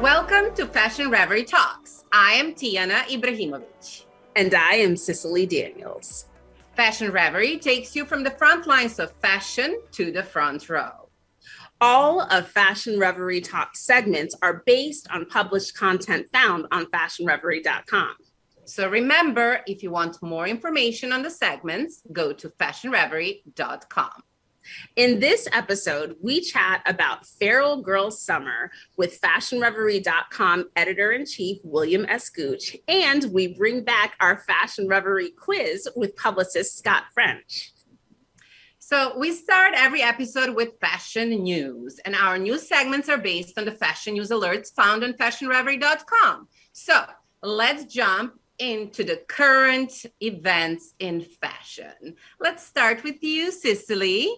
Welcome to Fashion Reverie Talks. I am Tijana Ibrahimovic. And I am Cicily Daniels. Fashion Reverie takes you from the front lines of fashion to the front row. All of Fashion Reverie Talks segments are based on published content found on fashionreverie.com. So remember, if you want more information on the segments, go to fashionreverie.com. In this episode, we chat about Feral Girl Summer with fashionreverie.com editor-in-chief William S. Gooch, and we bring back our Fashion Reverie Quiz with publicist Scott French. So we start every episode with fashion news, and our news segments are based on the fashion news alerts found on fashionreverie.com. So let's jump into the current events in fashion. Let's start with you, Cicily.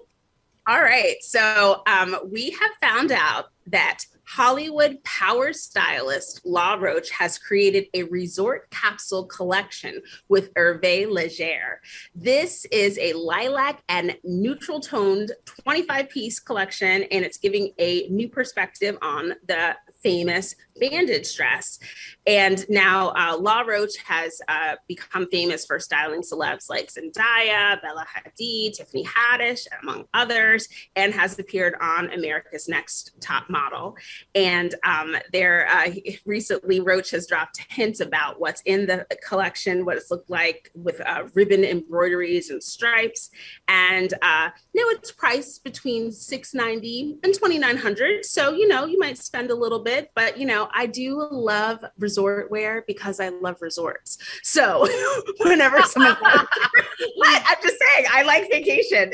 All right. So we have found out that Hollywood power stylist Law Roach has created a resort capsule collection with Herve Leger. This is a lilac and neutral toned 25-piece collection, and it's giving a new perspective on the famous bandage dress. And now Law Roach has become famous for styling celebs like Zendaya, Bella Hadid, Tiffany Haddish, among others, and has appeared on America's Next Top Model. And recently Roach has dropped hints about what's in the collection, what it's looked like with ribbon embroideries and stripes. And it's priced between $690 and $2,900. So, you might spend a little bit, but, I do love resort wear because I love resorts. So whenever someone, I'm just saying, I like vacation.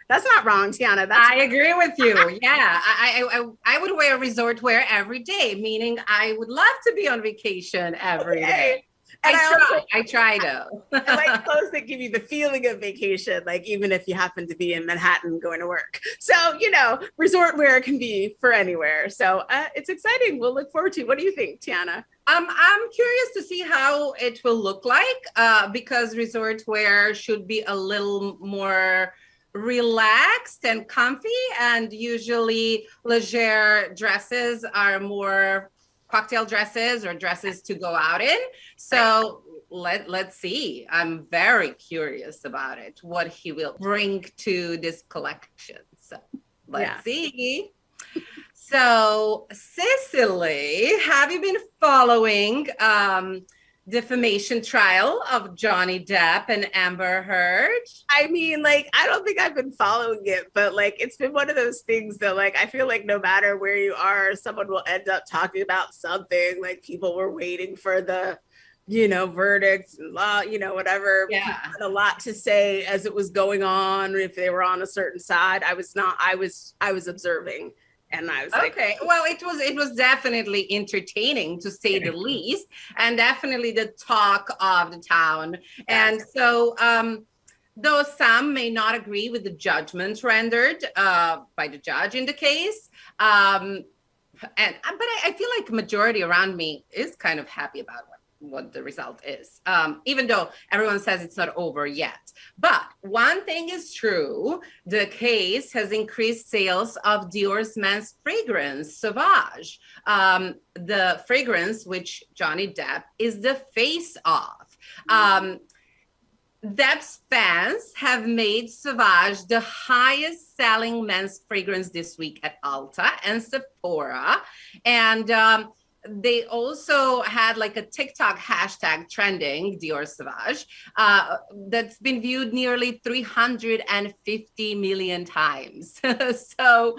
That's not wrong, Tijana. I agree with you. Yeah, I would wear resort wear every day, meaning I would love to be on vacation every day. And I try though. I like clothes that give you the feeling of vacation, like even if you happen to be in Manhattan going to work. So, resort wear can be for anywhere. So it's exciting. We'll look forward to it. What do you think, Tijana? I'm curious to see how it will look like because resort wear should be a little more relaxed and comfy. And usually leger dresses are more cocktail dresses or dresses to go out in. So let's see. I'm very curious about it, what he will bring to this collection. So let's see. So Cicily, have you been following defamation trial of Johnny Depp and Amber Heard? I mean, I don't think I've been following it, but it's been one of those things that I feel like no matter where you are, someone will end up talking about something. People were waiting for the, verdict and law, whatever. Yeah. Had a lot to say as it was going on. If they were on a certain side, I was observing. And I was okay. Well, it was definitely entertaining to say the least, and definitely the talk of the town. Yes. And so, though some may not agree with the judgment rendered by the judge in the case, but I feel like majority around me is kind of happy about what the result is, even though everyone says it's not over yet. But one thing is true, the case has increased sales of Dior's men's fragrance, Sauvage. The fragrance, which Johnny Depp is the face of. Depp's fans have made Sauvage the highest selling men's fragrance this week at Ulta and Sephora. And they also had a TikTok hashtag trending, Dior Sauvage, that's been viewed nearly 350 million times. So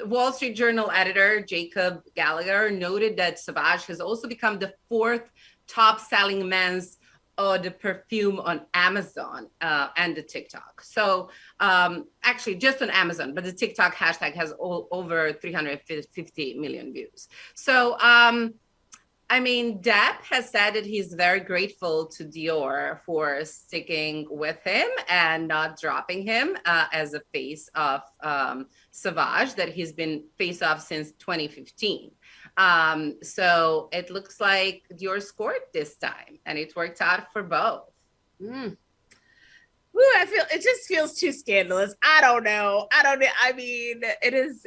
Wall Street Journal editor Jacob Gallagher noted that Sauvage has also become the fourth top selling men's the perfume on Amazon and the TikTok. So actually just on Amazon, but the TikTok hashtag has over 350 million views. So, Depp has said that he's very grateful to Dior for sticking with him and not dropping him as a face of Sauvage that he's been face of since 2015. So it looks like Dior scored this time, and it worked out for both. Ooh, it just feels too scandalous. I don't know. I mean, it is.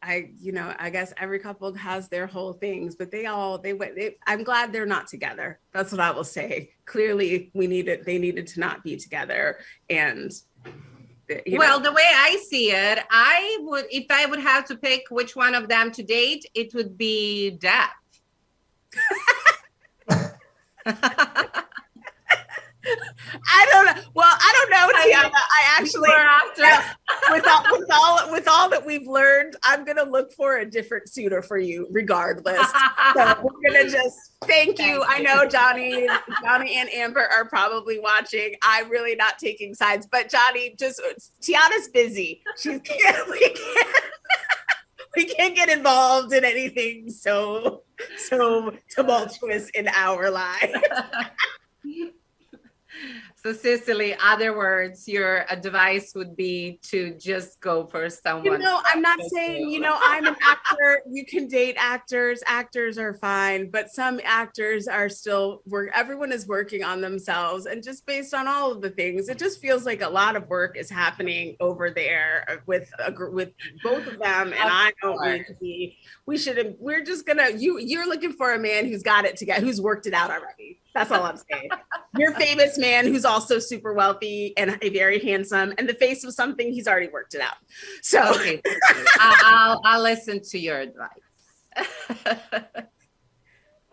I guess every couple has their whole things, but I'm glad they're not together. That's what I will say. Clearly they needed to not be together. And well, the way I see it, if I would have to pick which one of them to date, it would be Depp. I don't know. Well, I don't know, Tijana. I actually, with all that we've learned, I'm gonna look for a different suitor for you, regardless. So we're gonna just thank you. I know Johnny and Amber are probably watching. I'm really not taking sides, but Johnny, Tijana's busy. We can't get involved in anything so tumultuous in our lives. So Cicily, other words, your advice would be to just go for someone. I'm not saying, I'm an actor. You can date actors. Actors are fine, but some actors are still everyone is working on themselves. And just based on all of the things, it just feels like a lot of work is happening over there with both of them. And I don't need to be, we're just gonna, you're looking for a man who's got it together, who's worked it out already. That's all I'm saying. You're a famous man who's also super wealthy and very handsome, and the face of something, he's already worked it out. So okay, I'll listen to your advice.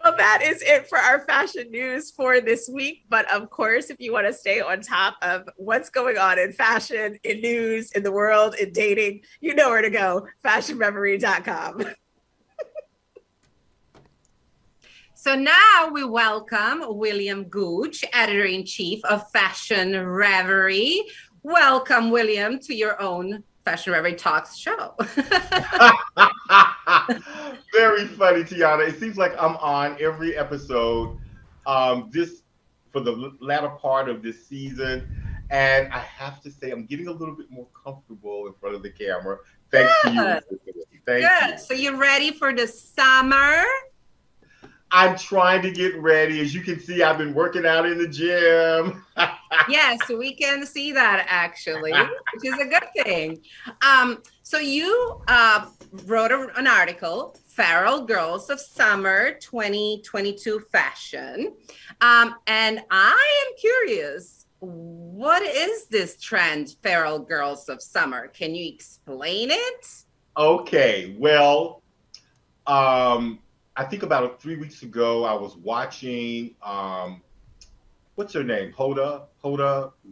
Well, that is it for our fashion news for this week. But of course, if you want to stay on top of what's going on in fashion, in news, in the world, in dating, you know where to go, fashionreverie.com. So now we welcome William Gooch, editor-in-chief of Fashion Reverie. Welcome, William, to your own Fashion Reverie Talks show. Very funny, Tijana. It seems like I'm on every episode this for the latter part of this season. And I have to say, I'm getting a little bit more comfortable in front of the camera. Thanks to you. Thank you. So you're ready for the summer? I'm trying to get ready. As you can see, I've been working out in the gym. Yes, we can see that actually, which is a good thing. So you wrote an article, Feral Girls of Summer 2022 Fashion. And I am curious, what is this trend, Feral Girls of Summer? Can you explain it? Okay, well, I think about 3 weeks ago, I was watching, what's her name? Hoda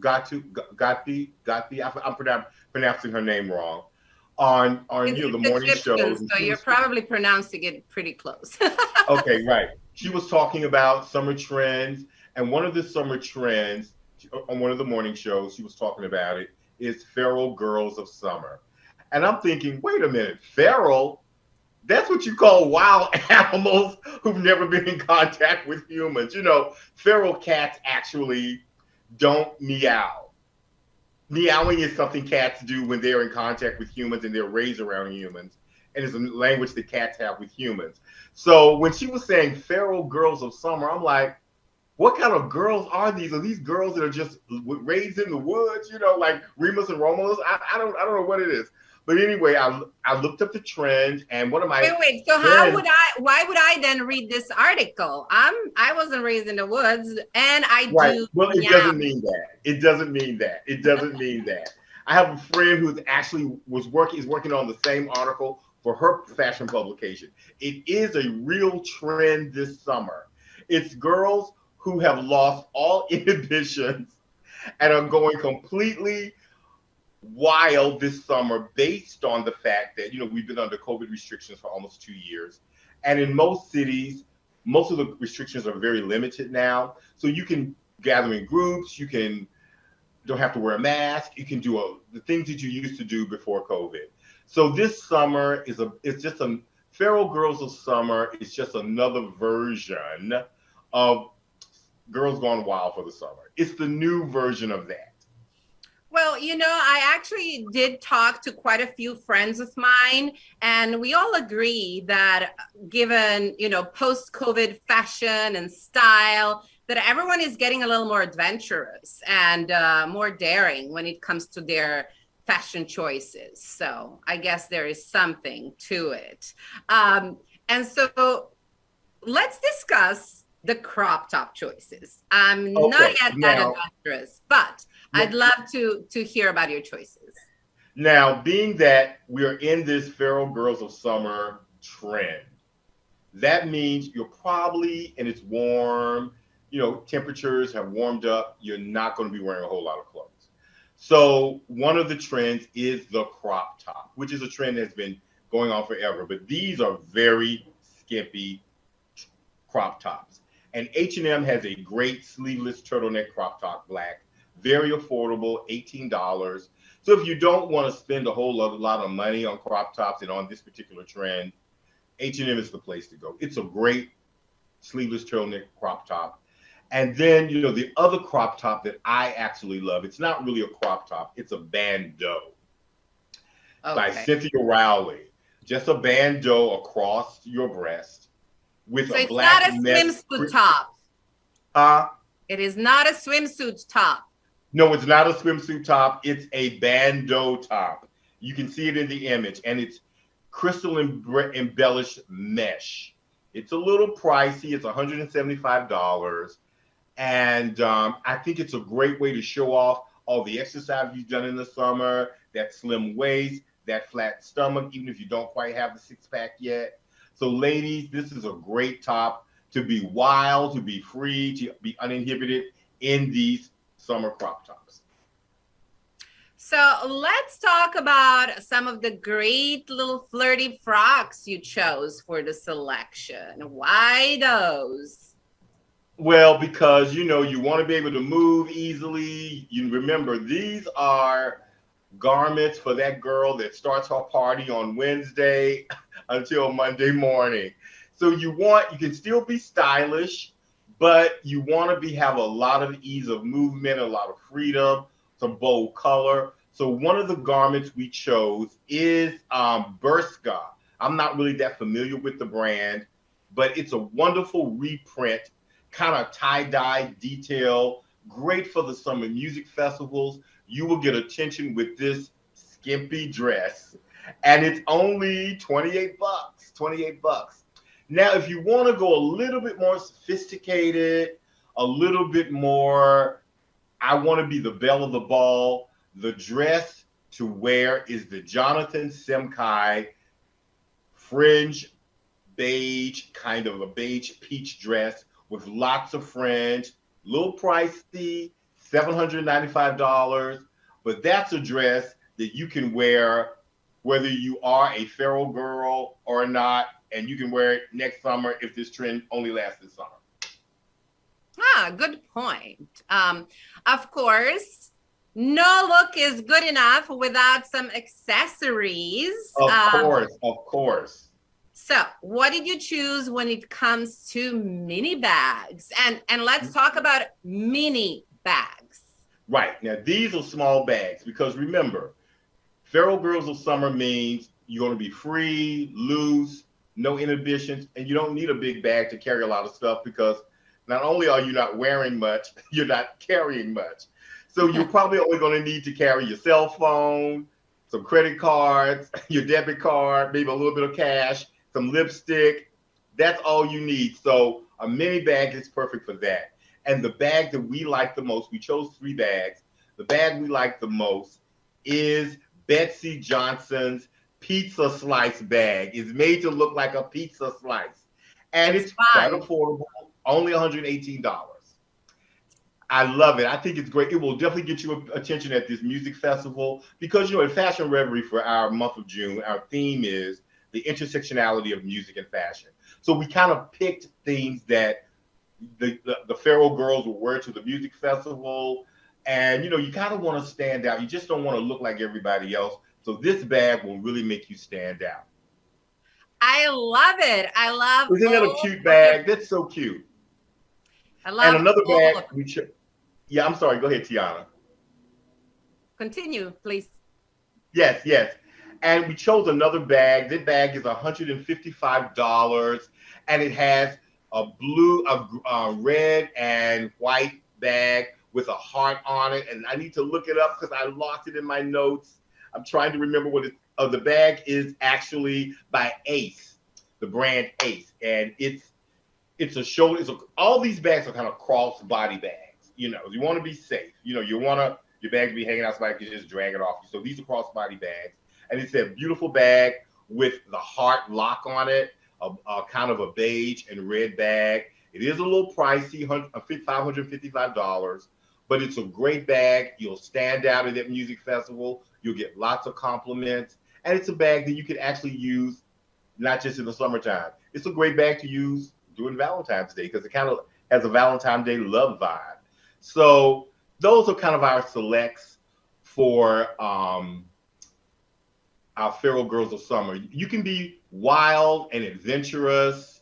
Gatti. I'm pronouncing her name wrong. On the morning shows. So you're probably pronouncing it pretty close. Okay, right. She was talking about summer trends, and one of the summer trends on one of the morning shows, she was talking about it, is Feral Girls of Summer. And I'm thinking, wait a minute, feral? That's what you call wild animals who've never been in contact with humans. Feral cats actually don't meow. Meowing is something cats do when they're in contact with humans and they're raised around humans. And it's a language that cats have with humans. So when she was saying feral girls of summer, I'm like, what kind of girls are these? Are these girls that are just raised in the woods, like Remus and Romulus? I don't know what it is. But anyway, I looked up the trend, and one of my wait. So why would I then read this article? I wasn't raised in the woods, and I do. Well, it doesn't mean that. It doesn't mean that. I have a friend who's actually is working on the same article for her fashion publication. It is a real trend this summer. It's girls who have lost all inhibitions and are going completely wild this summer based on the fact that, we've been under COVID restrictions for almost 2 years. And in most cities, most of the restrictions are very limited now. So you can gather in groups, don't have to wear a mask, you can do the things that you used to do before COVID. So this summer it's just a Feral Girls of Summer. It's just another version of Girls Gone Wild for the summer. It's the new version of that. Well, I actually did talk to quite a few friends of mine, and we all agree that given, post-COVID fashion and style, that everyone is getting a little more adventurous and more daring when it comes to their fashion choices. So I guess there is something to it. And so let's discuss the crop top choices. I'm not yet that adventurous, but I'd love to hear about your choices. Now, being that we're in this Feral Girls of Summer trend, that means you're probably, and it's warm, temperatures have warmed up, you're not going to be wearing a whole lot of clothes. So one of the trends is the crop top, which is a trend that's been going on forever. But these are very skimpy crop tops. And H&M has a great sleeveless turtleneck crop top, black, very affordable, $18. So if you don't want to spend a whole lot of money on crop tops and on this particular trend, H&M is the place to go. It's a great sleeveless turtleneck crop top. And then, the other crop top that I actually love, it's not really a crop top, it's a bandeau by Cynthia Rowley. Just a bandeau across your breast with a black it's not a swimsuit top. It is not a swimsuit top. No, it's not a swimsuit top. It's a bandeau top. You can see it in the image, and it's crystal embellished mesh. It's a little pricey. It's $175. And I think it's a great way to show off all the exercise you've done in the summer, that slim waist, that flat stomach, even if you don't quite have the six-pack yet. So ladies, this is a great top to be wild, to be free, to be uninhibited in these summer crop tops. So let's talk about some of the great little flirty frocks you chose for the selection. Why those? Well, because, you want to be able to move easily. You remember, these are garments for that girl that starts her party on Wednesday until Monday morning. So you can still be stylish, but you want to have a lot of ease of movement, a lot of freedom, some bold color. So one of the garments we chose is Bershka. I'm not really that familiar with the brand, but it's a wonderful reprint, kind of tie-dye detail, great for the summer music festivals. You will get attention with this skimpy dress, and it's only $28. Now, if you want to go a little bit more sophisticated, a little bit more, I want to be the belle of the ball, the dress to wear is the Jonathan Simkai fringe beige, kind of a beige peach dress with lots of fringe, a little pricey, $795, but that's a dress that you can wear whether you are a feral girl or not, and you can wear it next summer if this trend only lasts this summer. Good point. Of course, no look is good enough without some accessories. Of course. So what did you choose when it comes to mini bags? And let's talk about mini bags. Right. Now, these are small bags because remember, Feral Girls of Summer means you're going to be free, loose, no inhibitions, and you don't need a big bag to carry a lot of stuff because not only are you not wearing much, you're not carrying much. So you're probably only going to need to carry your cell phone, some credit cards, your debit card, maybe a little bit of cash, some lipstick. That's all you need. So a mini bag is perfect for that. And the bag that we like the most, we chose 3 bags. The bag we like the most is Betsy Johnson's pizza slice bag. It's made to look like a pizza slice. And it's quite affordable, only $118. I love it. I think it's great. It will definitely get you attention at this music festival because, at Fashion Reverie for our month of June, our theme is the intersectionality of music and fashion. So we kind of picked things that the feral girls will wear to the music festival. And, you kind of want to stand out. You just don't want to look like everybody else. So this bag will really make you stand out. I love it. Isn't that a cute bag? That's so cute. I love and another bag. Yeah, I'm sorry. Go ahead, Tijana. Continue, please. Yes. And we chose another bag. This bag is $155, and it has a red and white bag with a heart on it. And I need to look it up because I lost it in my notes. I'm trying to remember what it. Oh, the bag is actually by Ace, the brand Ace, and it's a show. All these bags are kind of cross-body bags. You want to be safe. You want your bag to be hanging out, somebody can just drag it off. So these are cross-body bags, and it's a beautiful bag with the heart lock on it, a kind of a beige and red bag. It is a little pricey, $555, but it's a great bag. You'll stand out at that music festival. You'll get lots of compliments, and it's a bag that you can actually use not just in the summertime. It's a great bag to use during Valentine's Day because it kind of has a Valentine's Day love vibe. So those are kind of our selects for our Feral Girls of Summer. You can be wild and adventurous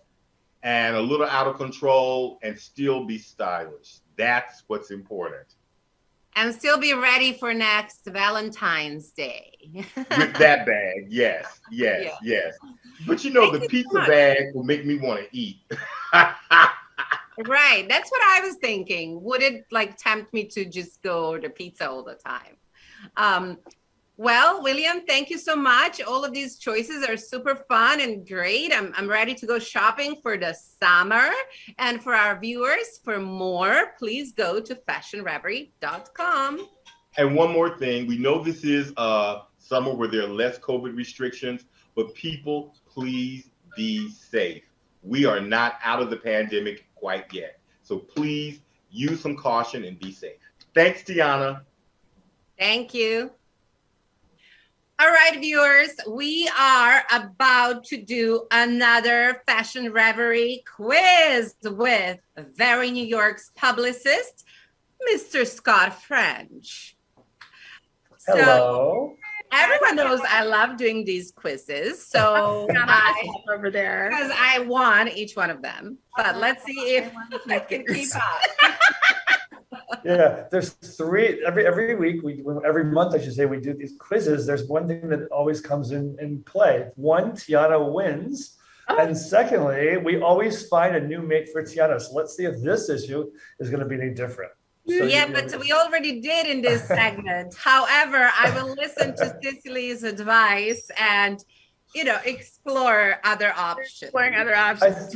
and a little out of control and still be stylish. That's what's important. And still be ready for next Valentine's Day. With that bag, yes. But the pizza bag will make me want to eat. Right. That's what I was thinking. Would it tempt me to just go order pizza all the time? Well, William, thank you so much. All of these choices are super fun and great. I'm ready to go shopping for the summer. And for our viewers, for more, please go to fashionreverie.com. And one more thing. We know this is summer where there are less COVID restrictions, but people, please be safe. We are not out of the pandemic quite yet. So please use some caution and be safe. Thanks, Tijana. Thank you. All right, viewers, we are about to do another Fashion Reverie quiz with Very New York's publicist, Mr. Scott French. Hello. So, everyone knows I love doing these quizzes. So over there because I won each one of them. But let's see if I can keep up. Yeah, there's three every week. Every month, I should say, we do these quizzes. There's one thing that always comes in play. One, Tijana wins. And secondly, we always find a new mate for Tijana. So let's see if this issue is going to be any different. So but we already did in this segment. However, I will listen to Cicily's advice and, explore other options. Exploring other options.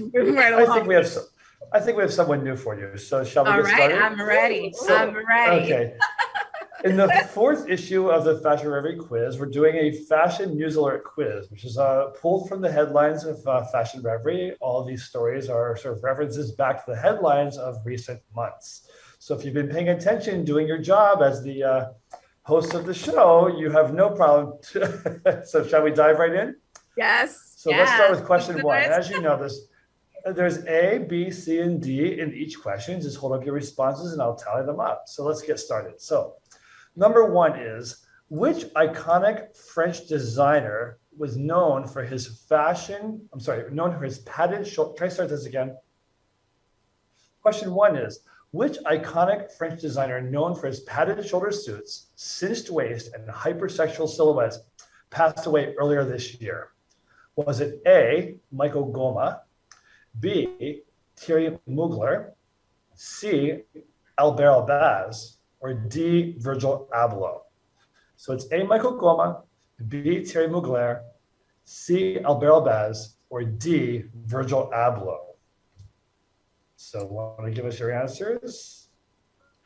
I think we have someone new for you. So shall we get started? I'm ready. I'm ready. Okay. In the fourth issue of the Fashion Reverie Quiz, we're doing a fashion news alert quiz, which is pulled from the headlines of Fashion Reverie. All of these stories are sort of references back to the headlines of recent months. So if you've been paying attention, doing your job as the host of the show, you have no problem. So shall we dive right in? Yes. So let's start with question one. As you know, there's A, B, C, and D in each question. Just hold up your responses and I'll tally them up. So let's get started. So number one is, which iconic French designer was known for his padded shoulder? Can I start this again? Question one is, which iconic French designer known for his padded shoulder suits, cinched waist, and hypersexual silhouettes passed away earlier this year? Was it A, Michael Goma, B, Thierry Mugler, C, Albert Elbaz, or D, Virgil Abloh? So it's A, Michael Goma, B, Thierry Mugler, C, Albert Elbaz, or D, Virgil Abloh. So want to give us your answers?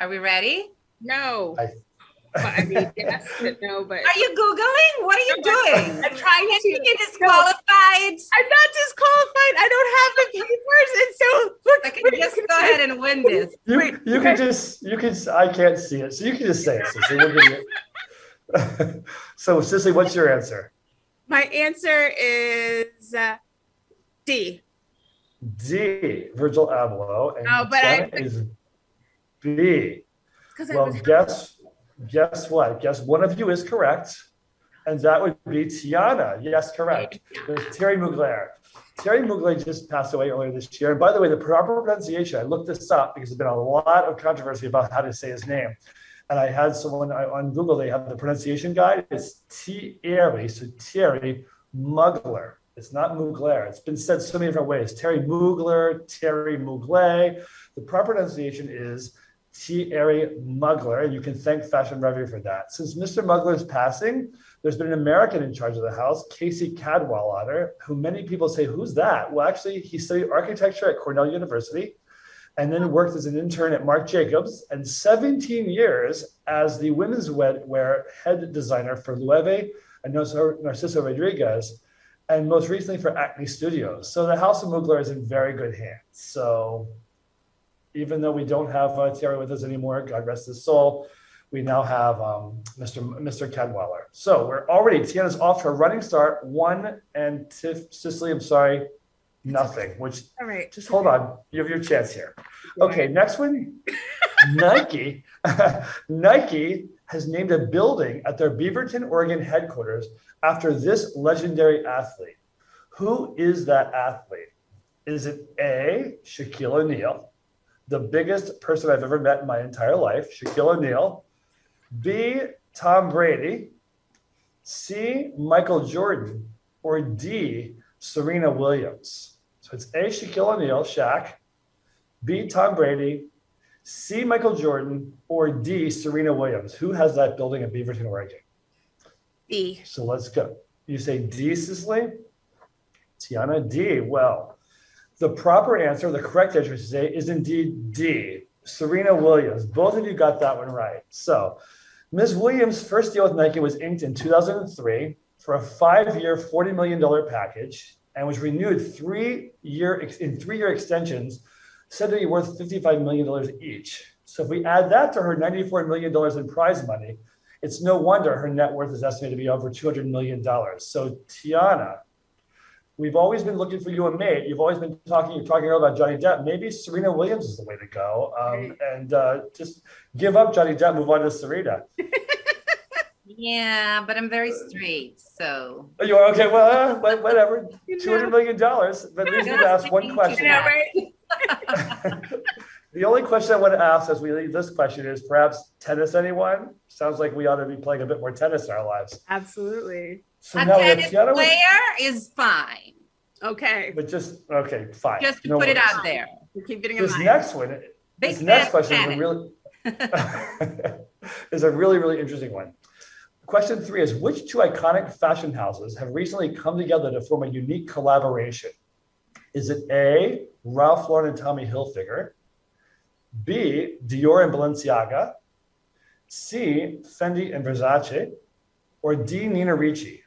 Are we ready? No. I mean, yes, but no, but. Are you Googling? What are you doing? I'm trying to. You disqualified. I'm not disqualified. I don't have the papers. And so, look. I can just go ahead and win this. You can, I can't see it. So you can just say it, Cicely. We'll give you. So, Cicely, what's your answer? My answer is D. D, Virgil Abloh. And but is B. Well, guess what? Guess one of you is correct. And that would be Tijana. Yes, correct. There's Thierry Mugler. Thierry Mugler just passed away earlier this year. And by the way, the proper pronunciation, I looked this up because there's been a lot of controversy about how to say his name. And I had someone on Google, they have the pronunciation guide. It's Thierry, so Thierry Mugler. It's not Mugler. It's been said so many different ways. Thierry Mugler, Thierry Mugler. The proper pronunciation is Thierry Mugler, and you can thank Fashion Reverie for that. Since Mr. Mugler's passing, there's been an American in charge of the house, Casey Cadwallader, who many people say, who's that? Well, actually, he studied architecture at Cornell University and then worked as an intern at Marc Jacobs and 17 years as the women's wear head designer for Loewe and Narciso Rodriguez, and most recently for Acne Studios. So the House of Mugler is in very good hands. So even though we don't have Thierry with us anymore, God rest his soul, we now have Mr. Cadwallader. So we're already, Tiana's off to a running start, 1, and Cicily, I'm sorry, nothing, which, all right, just hold on, you have your chance here. Okay, next one, Nike. Nike has named a building at their Beaverton, Oregon headquarters after this legendary athlete. Who is that athlete? Is it A, Shaquille O'Neal, the biggest person I've ever met in my entire life, Shaquille O'Neal, B, Tom Brady, C, Michael Jordan, or D, Serena Williams? So it's A, Shaquille O'Neal, Shaq, B, Tom Brady, C, Michael Jordan, or D, Serena Williams. Who has that building in Beaverton, Oregon? D. So let's go. You say D, Cicely? Tijana, D. Well, the proper answer, the correct answer to say, is indeed D, Serena Williams. Both of you got that one right. So Ms. Williams' first deal with Nike was inked in 2003 for a 5-year, $40 million package and was renewed in 3-year extensions, said to be worth $55 million each. So if we add that to her $94 million in prize money, it's no wonder her net worth is estimated to be over $200 million. So Tijana, we've always been looking for you a mate. You've always been talking about Johnny Depp. Maybe Serena Williams is the way to go. And just give up Johnny Depp, move on to Serena. Yeah, but I'm very straight, so. You are okay. Well, whatever. $200 million. But at least we've asked one question. Yeah, right? The only question I want to ask as we leave this question is perhaps tennis, anyone? Sounds like we ought to be playing a bit more tennis in our lives. Absolutely. So A now tennis player is fine. Okay. But just, okay, fine. Just to No put it worries. out there. We keep getting in This mind. next one, this next question is a really, is a really, really interesting one. Question 3 is, which 2 iconic fashion houses have recently come together to form a unique collaboration? Is it A, Ralph Lauren and Tommy Hilfiger, B, Dior and Balenciaga, C, Fendi and Versace, or D, Nina Ricci?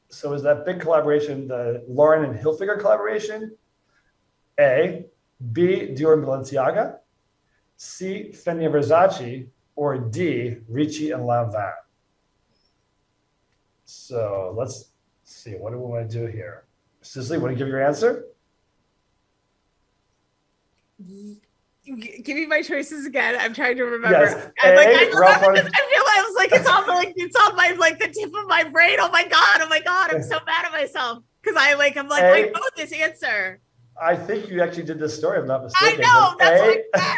So is that big collaboration the Lauren and Hilfiger collaboration? A, B, Dior and Balenciaga, C, Fendi and Versace, or D, Ricci and Lanvin? So let's see, what do we want to do here? Cicely, want to give your answer? Give me my choices again. I'm trying to remember. Yes. I Ralph Lauren. realized like it's on my like the tip of my brain. Oh my god! I'm so mad at myself because I'm like I know this answer. I think you actually did this story, if I'm not mistaken. I know, that's what I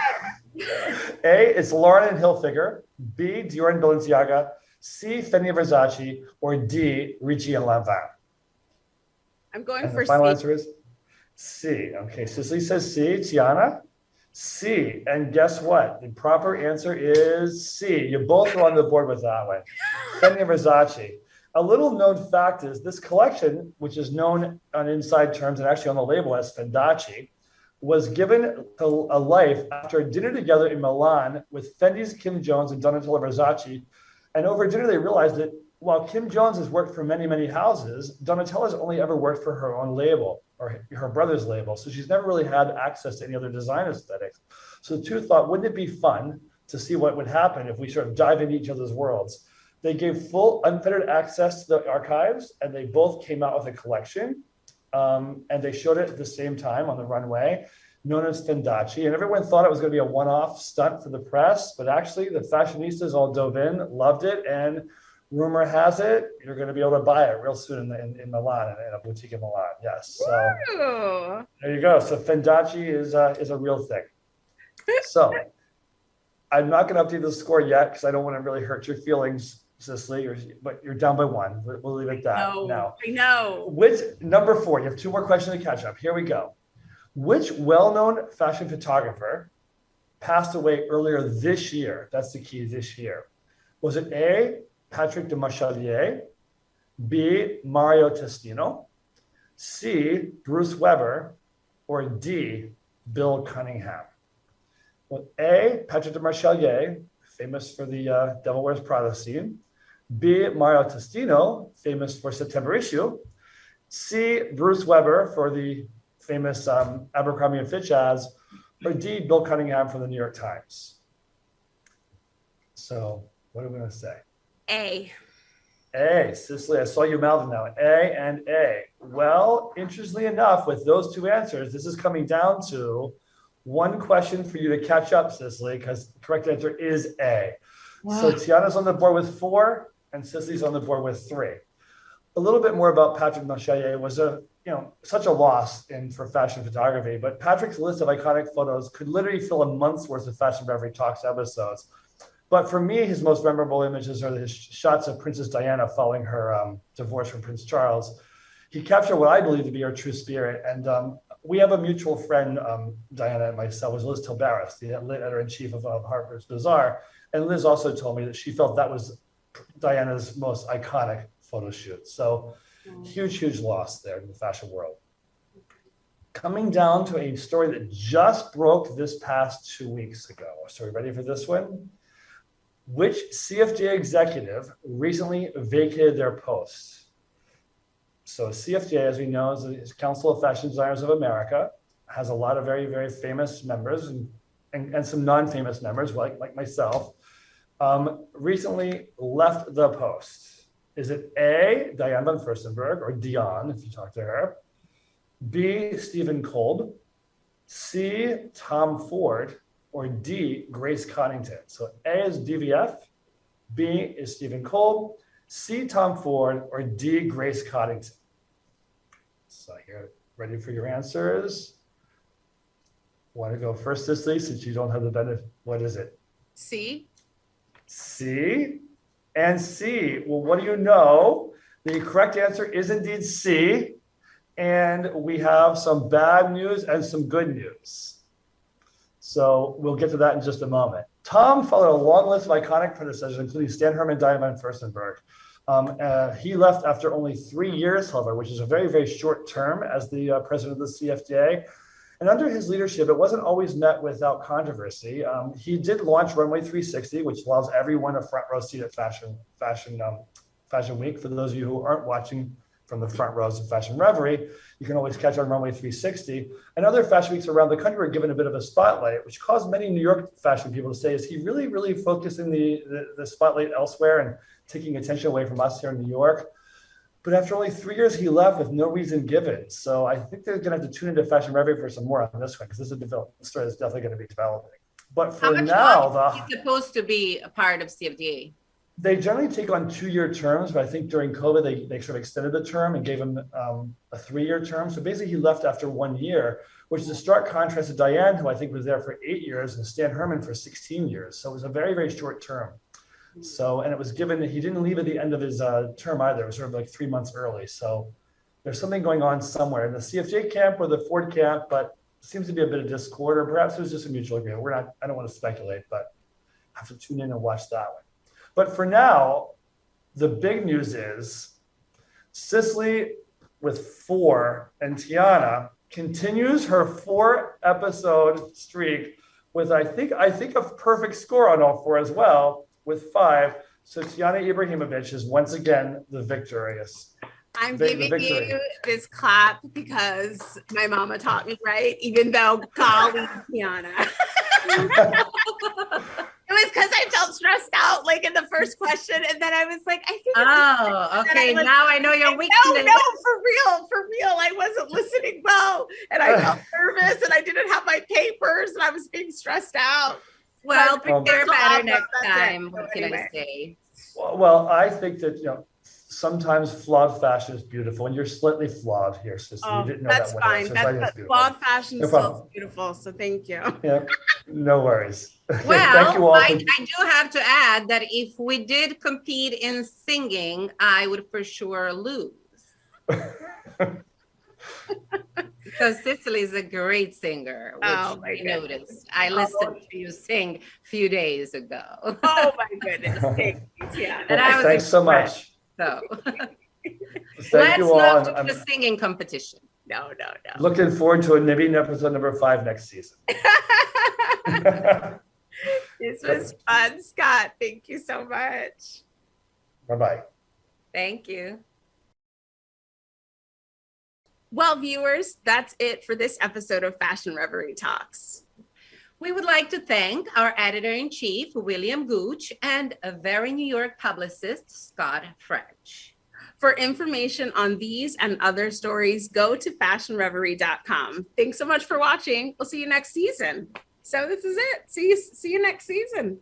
said. A, it's Lauren and Hilfiger, B, Dior and Balenciaga, C, Fendi and Versace, or D, Ricci and Lanvin? I'm going And for the final C. answer is C. Okay, Cicely says C. Tijana? C. And guess what? The proper answer is C. You both are on the board with that one. Fendi and Versace. A little known fact is this collection, which is known on inside terms and actually on the label as Fendace, was given a life after a dinner together in Milan with Fendi's Kim Jones and Donatella Versace. And over dinner, they realized that while Kim Jones has worked for many, many houses, Donatella's only ever worked for her own label or her brother's label. So she's never really had access to any other design aesthetics. So the two thought, wouldn't it be fun to see what would happen if we sort of dive into each other's worlds? They gave full unfettered access to the archives, and they both came out with a collection. And they showed it at the same time on the runway, known as Fendace. And everyone thought it was going to be a one-off stunt for the press, but actually the fashionistas all dove in, loved it, and rumor has it you're going to be able to buy it real soon in Milan, in a boutique in Milan. Yes. So Ooh. there you go. So Fendace is a real thing. So I'm not going to update the score yet because I don't want to really hurt your feelings, Cicely, but you're down by 1. We'll leave it at that. Now, I know. which number 4? You have 2 more questions to catch up. Here we go. Which well-known fashion photographer passed away earlier this year? That's the key, this year. Was it A, Patrick de Marchelier, B, Mario Testino, C, Bruce Weber, or D, Bill Cunningham? Well, A, Patrick de Marchelier, famous for the Devil Wears Prada scene. B, Mario Testino, famous for September issue. C, Bruce Weber for the famous Abercrombie & Fitch ads. Or D, Bill Cunningham from the New York Times. So what are we going to say? A. A, Cicely, I saw you mouthing now. A and A. Well, interestingly enough, with those two answers, this is coming down to one question for you to catch up, Cicely, because the correct answer is A. Wow. So Tijana's on the board with 4, and Cicely's on the board with 3. A little bit more about Patrick Marchelier. Was such a loss for fashion photography, but Patrick's list of iconic photos could literally fill a month's worth of Fashion Reverie Talks episodes. But for me, his most memorable images are his shots of Princess Diana following her divorce from Prince Charles. He captured what I believe to be her true spirit. And we have a mutual friend, Diana and myself, was Liz Tilbaris, the editor-in-chief of Harper's Bazaar. And Liz also told me that she felt that was Diana's most iconic photo shoot. So huge loss there in the fashion world. Coming down to a story that just broke this past 2 weeks ago. So are we ready for this one? Which CFDA executive recently vacated their post? So CFDA, as we know, is the Council of Fashion Designers of America, has a lot of very, very famous members and some non-famous members like myself, recently left the post. Is it A, Diane von Furstenberg, or Dion, if you talk to her, B, Stephen Kolb, C, Tom Ford, or D, Grace Coddington? So A is DVF, B is Stephen Kolb, C, Tom Ford, or D, Grace Coddington? So here, ready for your answers? Want to go first, Cicely, since you don't have the benefit? What is it? C. C and C. Well, what do you know? The correct answer is indeed C. And we have some bad news and some good news. So we'll get to that in just a moment. Tom followed a long list of iconic predecessors, including Stan Herman, Diane von Furstenberg. He left after only 3 years, however, which is a very, very short term as the president of the CFDA. And under his leadership, it wasn't always met without controversy. He did launch Runway 360, which allows everyone a front row seat at Fashion Week. For those of you who aren't watching from the front rows of Fashion Reverie, you can always catch on Runway 360. And other fashion weeks around the country were given a bit of a spotlight, which caused many New York fashion people to say, is he really focusing the spotlight elsewhere and taking attention away from us here in New York? But after only 3 years, he left with no reason given. So I think they're going to have to tune into Fashion Reverie for some more on this one, because this is a story that's definitely going to be developing. But for now, he's supposed to be a part of CFDA. They generally take on 2-year terms, but I think during COVID, they sort of extended the term and gave him a 3-year term. So basically, he left after 1 year, which is a stark contrast to Diane, who I think was there for 8 years, and Stan Herman for 16 years. So it was a very, very short term. So, and it was given that he didn't leave at the end of his term either. It was sort of like 3 months early. So there's something going on somewhere in the CFJ camp or the Ford camp, but seems to be a bit of discord, or perhaps it was just a mutual agreement. I don't want to speculate, but I have to tune in and watch that one. But for now, the big news is Cicely with 4 and Tijana continues her 4-episode streak with I think a perfect score on all 4 as well, with 5. So Tijana Ibrahimovic is once again the victorious. I'm giving you this clap because my mama taught me right, even though golly, Tijana. It was because I felt stressed out, like in the first question, and then I was like, I think. Oh, okay. Now I know your weakness. No, for real. I wasn't listening well, and I felt nervous, and I didn't have my papers, and I was being stressed out. Well, prepare better next time. What can I say? Well, I think that sometimes flawed fashion is beautiful, and you're slightly flawed here, sister. You didn't know that's that fine. That's flawed fashion is still beautiful. So thank you. Yeah, no worries. Well, thank you all I do have to add that if we did compete in singing, I would for sure lose. Because Cicily is a great singer, which I noticed. I listened to you sing a few days ago. Oh my goodness. Thanks. Yeah. And I was Thanks so much. So Thank you all. Let's not do the singing competition. No. Looking forward to maybe episode number 5 next season. This was fun, Scott. Thank you so much. Bye-bye. Thank you. Well, viewers, that's it for this episode of Fashion Reverie Talks. We would like to thank our editor-in-chief, William Gooch, and a very New York publicist, Scott French. For information on these and other stories, go to fashionreverie.com. Thanks so much for watching. We'll see you next season. So this is it. See you next season.